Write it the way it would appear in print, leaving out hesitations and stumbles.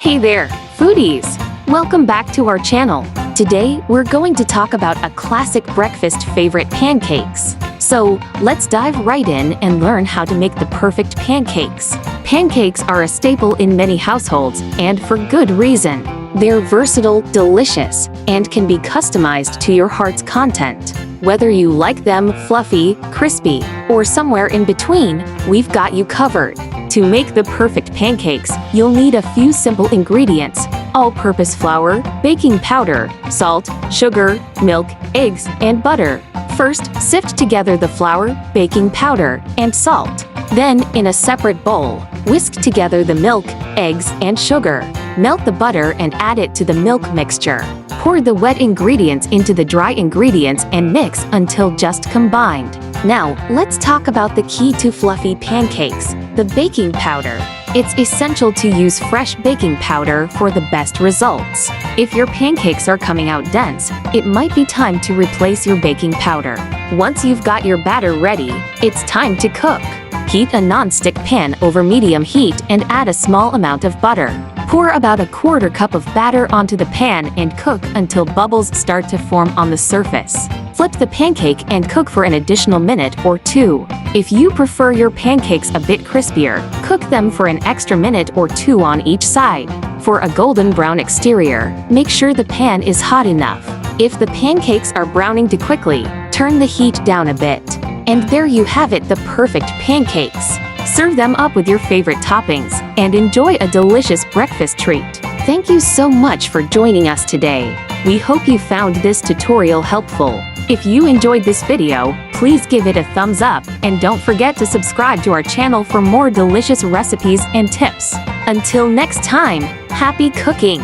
Hey there, foodies! Welcome back to our channel. Today, we're going to talk about a classic breakfast favorite, pancakes. So, let's dive right in and learn how to make the perfect pancakes. Pancakes are a staple in many households, and for good reason. They're versatile, delicious, and can be customized to your heart's content. Whether you like them fluffy, crispy, or somewhere in between, we've got you covered. To make the perfect pancakes, you'll need a few simple ingredients: all-purpose flour, baking powder, salt, sugar, milk, eggs, and butter. First, sift together the flour, baking powder, and salt. Then, in a separate bowl, whisk together the milk, eggs, and sugar. Melt the butter and add it to the milk mixture. Pour the wet ingredients into the dry ingredients and mix until just combined. Now, let's talk about the key to fluffy pancakes: the baking powder. It's essential to use fresh baking powder for the best results. If your pancakes are coming out dense, it might be time to replace your baking powder. Once you've got your batter ready, it's time to cook. Heat a non-stick pan over medium heat and add a small amount of butter. Pour about a quarter cup of batter onto the pan and cook until bubbles start to form on the surface. Flip the pancake and cook for an additional minute or two. If you prefer your pancakes a bit crispier, cook them for an extra minute or two on each side. For a golden brown exterior, make sure the pan is hot enough. If the pancakes are browning too quickly, turn the heat down a bit. And there you have it, the perfect pancakes. Serve them up with your favorite toppings and enjoy a delicious breakfast treat. Thank you so much for joining us today. We hope you found this tutorial helpful. If you enjoyed this video, please give it a thumbs up and don't forget to subscribe to our channel for more delicious recipes and tips. Until next time, happy cooking!